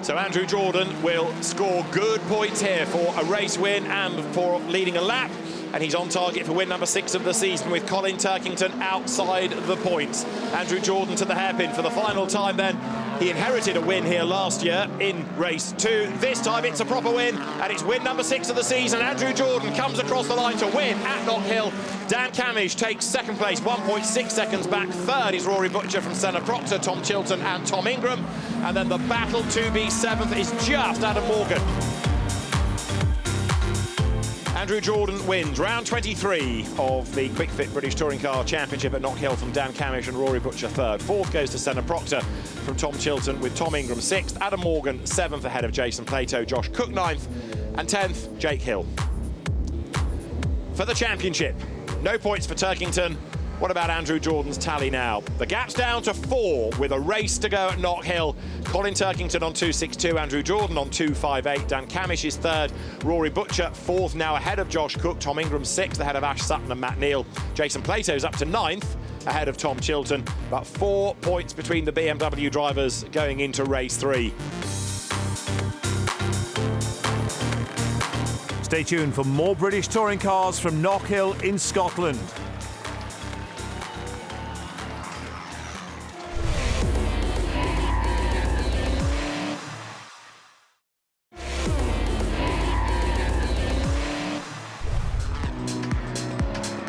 C: So Andrew Jordan will score good points here for a race win and for leading a lap. and he's on target for win number 6 of the season, with Colin Turkington outside the points. Andrew Jordan to the hairpin for the final time then. He inherited a win here last year in race 2. This time it's a proper win, and it's win number 6 of the season. Andrew Jordan comes across the line to win at Knockhill. Dan Camish takes second place, 1.6 seconds back. Third is Rory Butcher from Senna Proctor, Tom Chilton and Tom Ingram. And then the battle to be 7th is just Adam Morgan. Andrew Jordan wins round 23 of the Quick Fit British Touring Car Championship at Knockhill from Dan Camish and Rory Butcher third. Fourth goes to Senna Proctor from Tom Chilton, with Tom Ingram 6th, Adam Morgan 7th ahead of Jason Plato, Josh Cook 9th, and 10th, Jake Hill. For the championship, no points for Turkington. What about Andrew Jordan's tally now? The gap's down to 4 with a race to go at Knockhill. Colin Turkington on 2.62, Andrew Jordan on 2.58, Dan Camish is third, Rory Butcher 4th, now ahead of Josh Cook, Tom Ingram 6th, ahead of Ash Sutton and Matt Neal. Jason Plato's up to 9th, ahead of Tom Chilton, but 4 points between the BMW drivers going into race 3.
A: Stay tuned for more British touring cars from Knockhill in Scotland.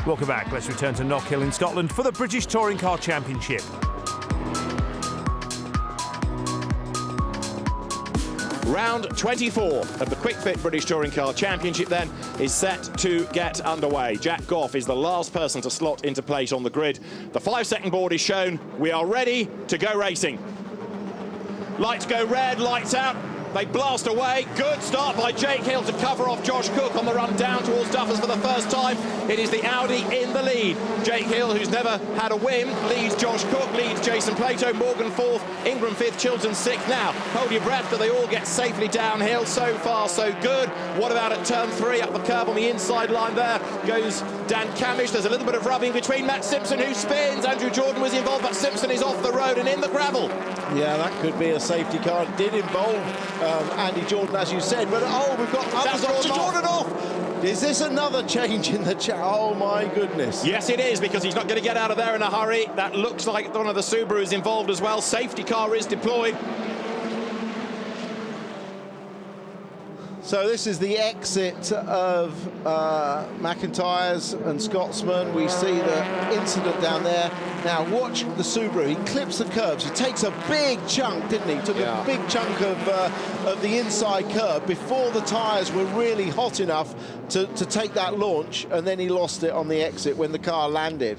A: Welcome back. Let's return to Knockhill in Scotland for the British Touring Car Championship.
C: Round 24 of the Quick Fit British Touring Car Championship then is set to get underway. Jack Goff is the last person to slot into place on the grid. The 5-second board is shown. We are ready to go racing. Lights go red, lights out. They blast away. Good start by Jake Hill to cover off Josh Cook on the run down towards Duffers for the first time. It is the Audi in the lead. Jake Hill, who's never had a win, leads Josh Cook, leads Jason Plato, Morgan 4th, Ingram 5th, Chilton 6th. Now, hold your breath, that they all get safely downhill. So far, so good. What about at turn 3, up the curb on the inside line there goes Dan Camish. There's a little bit of rubbing between Matt Simpson, who spins. Andrew Jordan was involved, but Simpson is off the road and in the gravel.
B: Yeah, that could be a safety car. It did involve Andy Jordan, as you said, but we've got others off. Jordan off! Is this another change in the chat? Oh my goodness.
C: Yes, it is, because he's not going to get out of there in a hurry. That looks like one of the Subarus involved as well. Safety car is deployed.
B: So this is the exit of McIntyre's and Scotsman. We see the incident down there. Now watch the Subaru. He clips the curbs. He takes a big chunk, didn't he? Took a big chunk of the inside curb before the tyres were really hot enough to take that launch, and then he lost it on the exit when the car landed.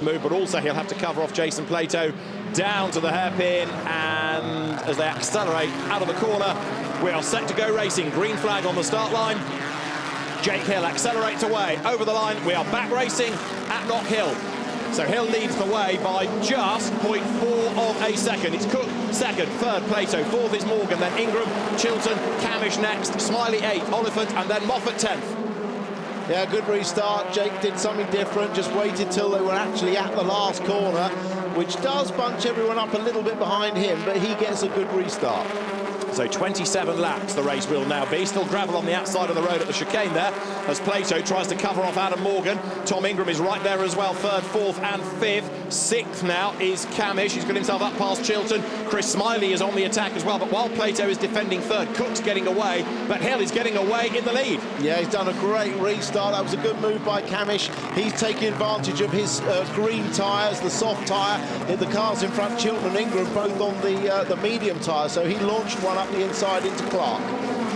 C: Move, but also he'll have to cover off Jason Plato down to the hairpin, and as they accelerate out of the corner, we are set to go racing. Green flag on the start line. Jake Hill accelerates away over the line. We are back racing at Knockhill. So Hill leads the way by just 0.4 of a second. It's Cook second, third Plato, fourth is Morgan, then Ingram, Chilton, Camish next, Smiley 8th, Oliphant, and then Moffat 10th.
B: Yeah, good restart. Jake did something different, just waited till they were actually at the last corner, which does bunch everyone up a little bit behind him, but he gets a good restart.
C: So 27 laps the race will now be. Still gravel on the outside of the road at the chicane there, as Plato tries to cover off Adam Morgan. Tom Ingram is right there as well, third, fourth and fifth. Sixth now is Camish. He's got himself up past Chilton. Chris Smiley is on the attack as well, but while Plato is defending third, Cook's getting away, but Hill is getting away in the lead. Yeah, he's done a great restart. That was a good move by Camish. He's taking advantage of his green tyres, the soft tyre. The cars in front, Chilton and Ingram, both on the medium tyre, so he launched one up the inside into Clark.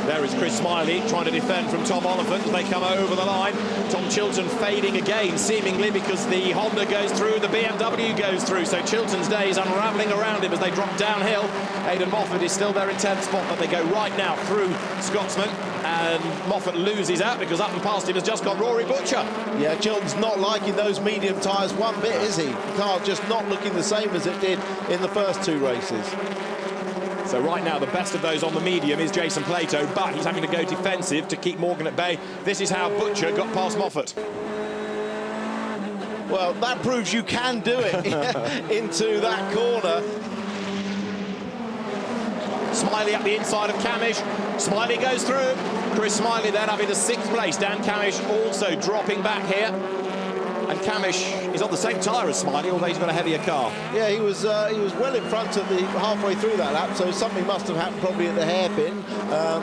C: There is Chris Smiley trying to defend from Tom Oliphant as they come over the line. Tom Chilton fading again, seemingly because the Honda goes through, the BMW goes through. So Chilton's day is unravelling around him as they drop downhill. Aidan Moffat is still there in 10th spot, but they go right now through Scotsman. And Moffat loses out because up and past him has just gone Rory Butcher. Yeah, Chilton's not liking those medium tyres one bit, is he? The car just not looking the same as it did in the first two races. So right now, the best of those on the medium is Jason Plato, but he's having to go defensive to keep Morgan at bay. This is how Butcher got past Moffat. Well, that proves you can do it into that corner. Smiley up the inside of Camish. Smiley goes through. Chris Smiley then having the 6th place. Dan Camish also dropping back here. And Camish is on the same tyre as Smiley, although he's got a heavier car.
B: Yeah, he was well in front at the halfway through that lap, so something must have happened probably at the hairpin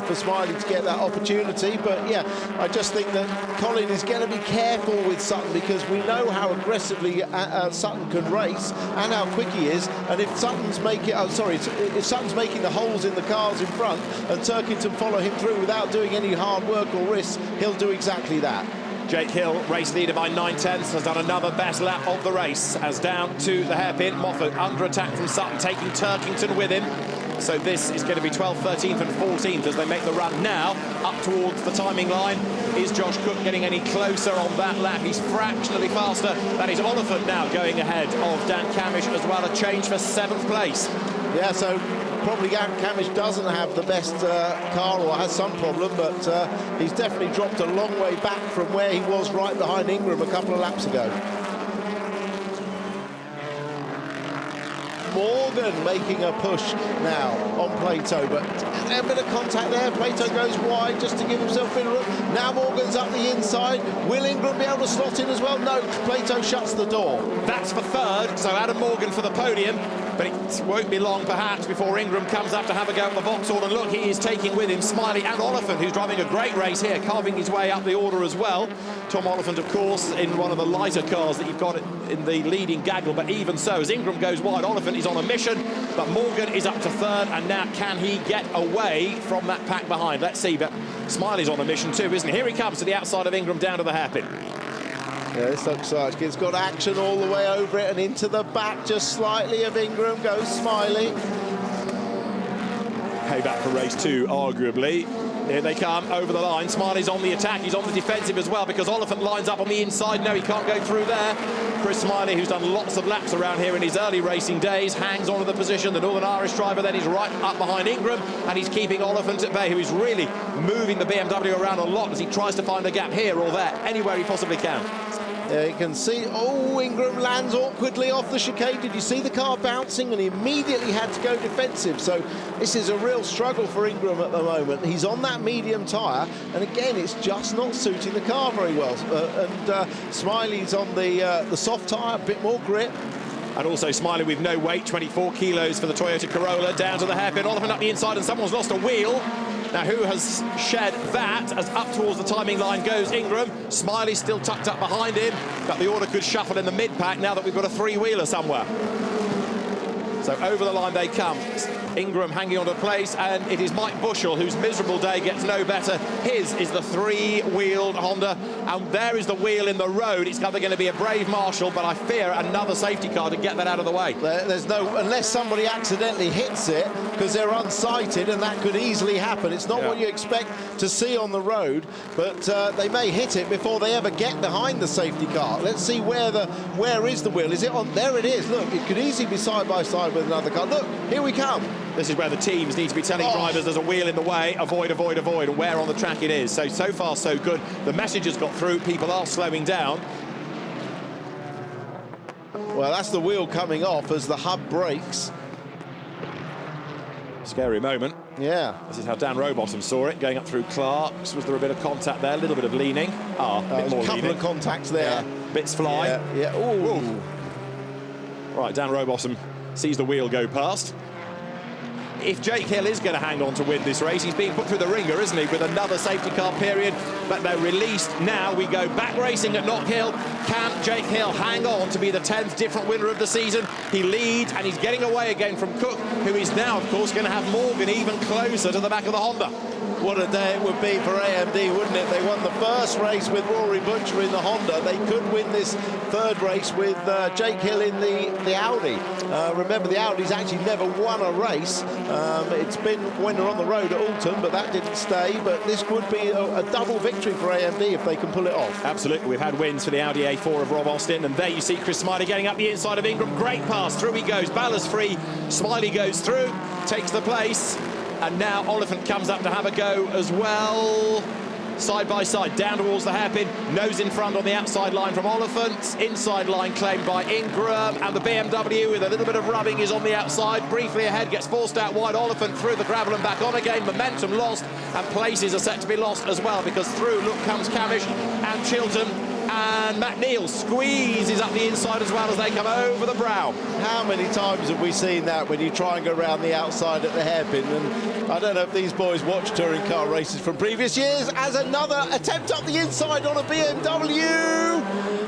B: for Smiley to get that opportunity. But yeah, I just think that Colin is going to be careful with Sutton, because we know how aggressively Sutton can race and how quick he is. And if Sutton's making, if Sutton's making the holes in the cars in front and Turkington follow him through without doing any hard work or risks, he'll do exactly that.
C: Jake Hill, race leader by 9/10, has done another best lap of the race, as down to the hairpin. Moffat under attack from Sutton, taking Turkington with him. So this is going to be 12th, 13th and 14th as they make the run now up towards the timing line. Is Josh Cook getting any closer on that lap? He's fractionally faster. That is Oliphant now going ahead of Dan Camish as well, a change for 7th place.
B: Yeah, so probably Camish doesn't have the best car, or has some problem, but he's definitely dropped a long way back from where he was right behind Ingram a couple of laps ago. Morgan making a push now on Plato, but a bit of contact there. Plato goes wide just to give himself a bit of room. Now Morgan's up the inside. Will Ingram be able to slot in as well? No, Plato shuts the door.
C: That's for 3rd, so Adam Morgan for the podium. But it won't be long, perhaps, before Ingram comes up to have a go at the Vauxhall. And look, he is taking with him Smiley and Oliphant, who's driving a great race here, carving his way up the order as well. Tom Oliphant, of course, in one of the lighter cars that you've got in the leading gaggle. But even so, as Ingram goes wide, Oliphant is on a mission. But Morgan is up to 3rd, and now can he get away from that pack behind? Let's see, but Smiley's on a mission too, isn't he? Here he comes to the outside of Ingram, down to the hairpin.
B: Yeah, this looks like it's got action all the way over it, and into the back just slightly of Ingram goes Smiley.
C: Payback for race 2, arguably. Here they come over the line. Smiley's on the attack. He's on the defensive as well, because Oliphant lines up on the inside. No, he can't go through there. Chris Smiley, who's done lots of laps around here in his early racing days, hangs onto the position. The Northern Irish driver then is right up behind Ingram, and he's keeping Oliphant at bay, who is really moving the BMW around a lot as he tries to find a gap here or there, anywhere he possibly can.
B: Yeah, you can see, Ingram lands awkwardly off the chicane. Did you see the car bouncing? And he immediately had to go defensive. So this is a real struggle for Ingram at the moment. He's on that medium tyre, and again, it's just not suiting the car very well. Smiley's on the soft tyre, a bit more grip.
C: And also Smiley with no weight, 24 kilos for the Toyota Corolla, down to the hairpin. Oliphant up the inside, and someone's lost a wheel. Now, who has shed that? As up towards the timing line goes Ingram. Smiley still tucked up behind him, but the order could shuffle in the mid-pack now that we've got a 3-wheeler somewhere. So over the line they come. Ingram hanging on to place, and it is Mike Bushell, whose miserable day gets no better. His is the 3-wheeled Honda, and there is the wheel in the road. It's either going to be a brave Marshall, but I fear another safety car to get that out of the way.
B: There's no, unless somebody accidentally hits it, because they're unsighted, and that could easily happen. It's not what you expect to see on the road, but they may hit it before they ever get behind the safety car. Let's see where is the wheel? Is it on? There it is. Look, it could easily be side by side with another car. Look, here we come.
C: This is where the teams need to be telling drivers there's a wheel in the way, avoid, avoid, avoid, and where on the track it is. So far, so good. The message has got through. People are slowing down.
B: Well, that's the wheel coming off as the hub brakes.
C: Scary moment.
B: Yeah.
C: This is how Dan Rowbottom saw it, going up through Clark's. Was there a bit of contact there? A little bit of leaning. A bit more leaning.
B: A couple of contacts there.
C: Yeah. Bits fly.
B: Yeah. Ooh.
C: Right, Dan Rowbottom sees the wheel go past. If Jake Hill is going to hang on to win this race, he's being put through the ringer, isn't he, with another safety car period. But they're released now. We go back racing at Knockhill. Can Jake Hill hang on to be the 10th different winner of the season? He leads, and he's getting away again from Cook, who is now, of course, going to have Morgan even closer to the back of the Honda.
B: What a day it would be for AMD, wouldn't it? They won the first race with Rory Butcher in the Honda. They could win this 3rd race with Jake Hill in the Audi. Remember, the Audi's actually never won a race. It's been when they're on the road at Alton, but that didn't stay. But this would be a double victory for AMD if they can pull it off.
C: Absolutely. We've had wins for the Audi A4 of Rob Austin, and there you see Chris Smiley getting up the inside of Ingram. Great pass. Through he goes. Ballas free. Smiley goes through, takes the place. And now Oliphant comes up to have a go as well. side by side, down towards the hairpin, nose in front on the outside line from Oliphant, inside line claimed by Ingram, and the BMW with a little bit of rubbing is on the outside, briefly ahead, gets forced out wide. Oliphant through the gravel and back on again, momentum lost, and places are set to be lost as well, because through, look, comes Camish and Chilton, and McNeil squeezes up the inside as well as they come over the brow.
B: How many times have we seen that when you try and go around the outside at the hairpin? And I don't know if these boys watch touring car races from previous years, as another attempt up the inside on a BMW.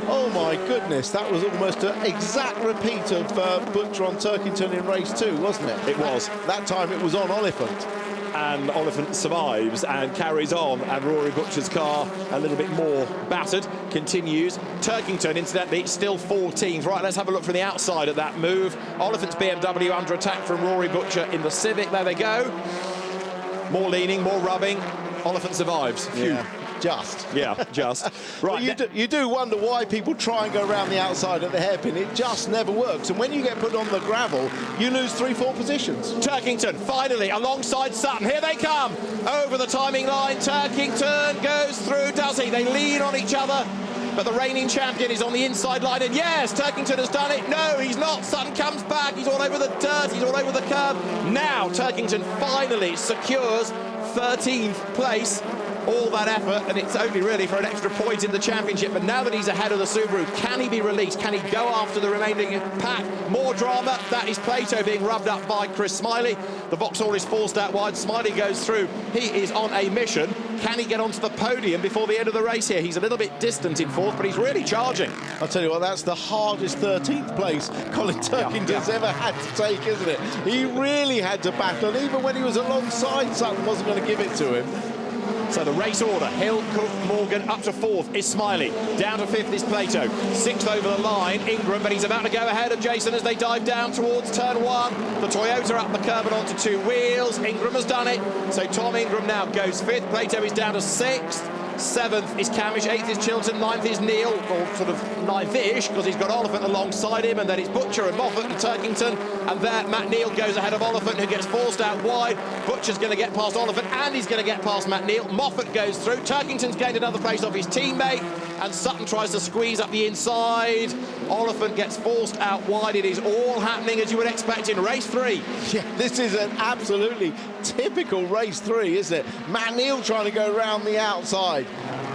B: Oh my goodness, that was almost an exact repeat of Butcher on Turkington in race 2, wasn't it?
C: It was.
B: That time it was on Oliphant.
C: And Oliphant survives and carries on, and Rory Butcher's car, a little bit more battered, continues. Turkington, incidentally, still 14th. Right, let's have a look from the outside at that move. Oliphant's BMW under attack from Rory Butcher in the Civic. There they go. More leaning, more rubbing. Oliphant survives. Phew.
B: Yeah. Just.
C: Yeah, just. Right.
B: You do wonder why people try and go around the outside at the hairpin. It just never works. And when you get put on the gravel, you lose 3-4 positions.
C: Turkington, finally, alongside Sutton. Here they come. Over the timing line. Turkington goes through, does he? They lean on each other. But the reigning champion is on the inside line. And yes, Turkington has done it. No, he's not. Sutton comes back. He's all over the dirt. He's all over the curb. Now, Turkington finally secures 13th place. All that effort, and it's only really for an extra point in the championship. But now that he's ahead of the Subaru, can he be released? Can he go after the remaining pack? More drama. That is Plato being rubbed up by Chris Smiley. The Vauxhall is forced out wide. Smiley goes through. He is on a mission. Can he get onto the podium before the end of the race here? He's a little bit distant in fourth, but he's really charging.
B: I'll tell you what, that's the hardest 13th place Colin Turkington's ever had to take, isn't it? He really had to battle, and even when he was alongside, Sutton wasn't going to give it to him.
C: So the race order, Hill, Cook, Morgan, up to 4th is Smiley. Down to 5th is Plato. 6th over the line, Ingram, but he's about to go ahead of Jason as they dive down towards turn 1. The Toyota up the curb and onto 2 wheels. Ingram has done it. So Tom Ingram now goes 5th. Plato is down to 6th. 7th is Camish, 8th is Chilton, 9th is Neil, or sort of 9th-ish, because he's got Oliphant alongside him, and then it's Butcher and Moffat and Turkington, and there Matt Neal goes ahead of Oliphant, who gets forced out wide. Butcher's going to get past Oliphant, and he's going to get past Matt Neal. Moffat goes through. Turkington's gained another place off his teammate, and Sutton tries to squeeze up the inside. Oliphant gets forced out wide. It is all happening as you would expect in race 3.
B: Yeah, this is an absolutely typical race 3, isn't it? Matt Neal trying to go around the outside,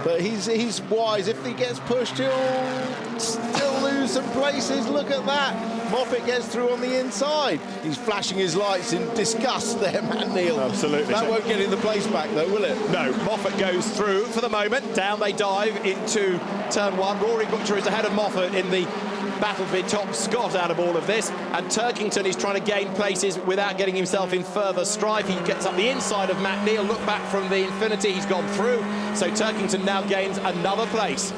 B: but he's wise. If he gets pushed, he'll still lose some places. Look at that. Moffat gets through on the inside. He's flashing his lights in disgust there, Matt Neal.
C: Absolutely.
B: That won't get in the place back, though, will it?
C: No, Moffat goes through for the moment. Down they dive into turn 1. Rory Butcher is ahead of Moffat in the battle for top Scott out of all of this, and Turkington is trying to gain places without getting himself in further strife. He gets up the inside of Matt Neal. Look back from the Infinity, he's gone through, so Turkington now gains another place.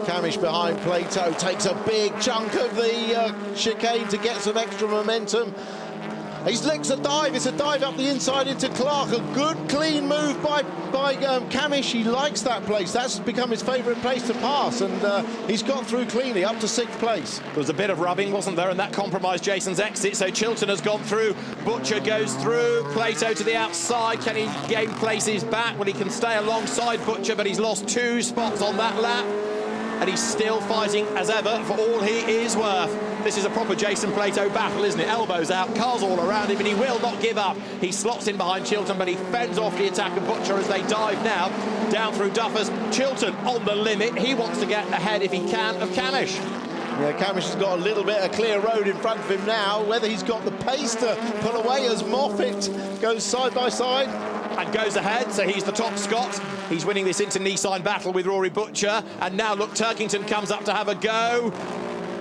B: Camish behind Plato takes a big chunk of the chicane to get some extra momentum. He licks a dive. It's a dive up the inside into Clark. A good, clean move by Camish. He likes that place. That's become his favourite place to pass, and he's got through cleanly up to 6th place.
C: There was a bit of rubbing, wasn't there, and that compromised Jason's exit, so Chilton has gone through. Butcher goes through. Plato to the outside. Can he gain places back? Well, he can stay alongside Butcher, but he's lost 2 spots on that lap. And he's still fighting as ever for all he is worth. This is a proper Jason Plato battle, isn't it? Elbows out, cars all around him, and he will not give up. He slots in behind Chilton, but he fends off the attack of Butcher as they dive now down through Duffers. Chilton on the limit. He wants to get ahead, if he can, of Camish.
B: Yeah, Camish has got a little bit of clear road in front of him now. Whether he's got the pace to pull away as Moffat goes side by side.
C: And goes ahead, so he's the top Scot. He's winning this inter-Nissan battle with Rory Butcher. And now, look, Turkington comes up to have a go.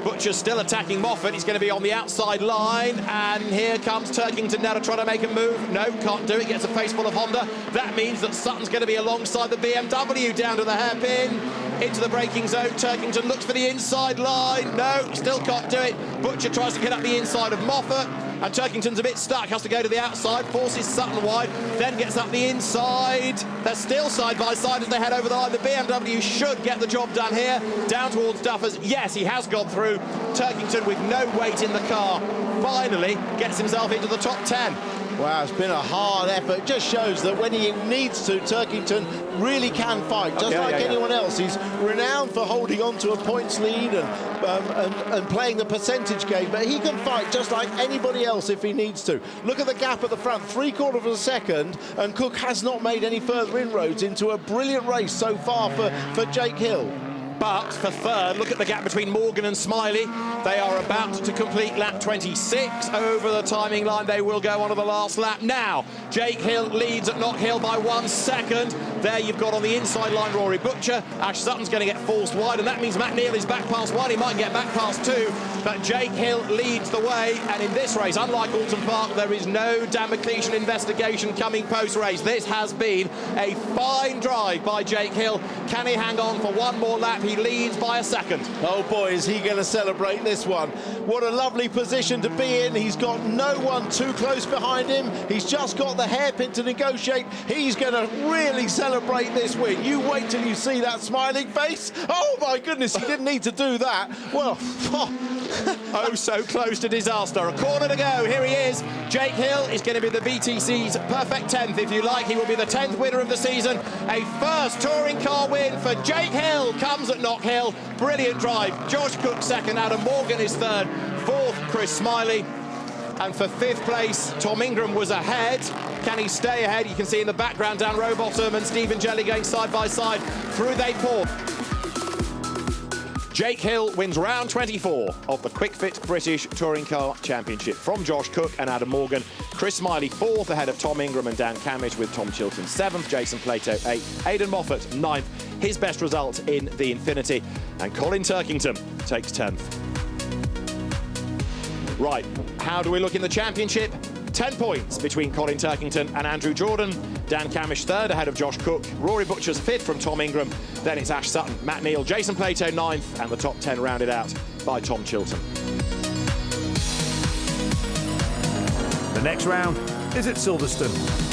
C: Butcher's still attacking Moffat. He's going to be on the outside line. And here comes Turkington now to try to make a move. No, can't do it. Gets a face full of Honda. That means that Sutton's going to be alongside the BMW down to the hairpin. Into the braking zone. Turkington looks for the inside line. No, still can't do it. Butcher tries to get up the inside of Moffat. And Turkington's a bit stuck, has to go to the outside, forces Sutton wide, then gets up the inside. They're still side by side as they head over the line. The BMW should get the job done here. Down towards Duffers. Yes, he has gone through. Turkington with no weight in the car finally gets himself into the top 10.
B: Wow, it's been a hard effort. It just shows that when he needs to, Turkington really can fight, just anyone else. He's renowned for holding on to a points lead and playing the percentage game, but he can fight just like anybody else if he needs to. Look at the gap at the front, 3/4 of a second, and Cook has not made any further inroads into a brilliant race so far for Jake Hill.
C: But for third, look at the gap between Morgan and Smiley. They are about to complete lap 26 over the timing line. They will go on to the last lap. Now, Jake Hill leads at Knockhill by 1 second. There you've got on the inside line Rory Butcher. Ash Sutton's going to get forced wide, and that means Matt Neal is back past 1. He might get back past 2, but Jake Hill leads the way. And in this race, unlike Alton Park, there is no Damocletian investigation coming post-race. This has been a fine drive by Jake Hill. Can he hang on for one more lap? He leads by a second.
B: Oh boy, is he going to celebrate this one. What a lovely position to be in. He's got no one too close behind him. He's just got the hairpin to negotiate. He's going to really celebrate this win. You wait till you see that smiling face. Oh my goodness, he didn't need to do that. Well,
C: oh, so close to disaster. A corner to go. Here he is. Jake Hill is going to be the BTC's perfect 10th, if you like. He will be the 10th winner of the season. A first touring car win for Jake Hill comes at Knockhill. Brilliant drive. Josh Cook second. Adam Morgan is third. Fourth, Chris Smiley. And for 5th place, Tom Ingram was ahead. Can he stay ahead? You can see in the background Dan Rowbottom and Stephen Jelly going side by side. Through they pour. Jake Hill wins round 24 of the Quick Fit British Touring Car Championship from Josh Cook and Adam Morgan. Chris Smiley 4th ahead of Tom Ingram and Dan Camish, with Tom Chilton 7th, Jason Plato 8th, Aidan Moffat 9th, his best result in the Infinity, and Colin Turkington takes 10th. Right, how do we look in the championship? 10 points between Colin Turkington and Andrew Jordan. Dan Camish 3rd ahead of Josh Cook. Rory Butcher's 5th from Tom Ingram. Then it's Ash Sutton, Matt Neal, Jason Plato 9th, and the top 10 rounded out by Tom Chilton.
A: The next round is at Silverstone.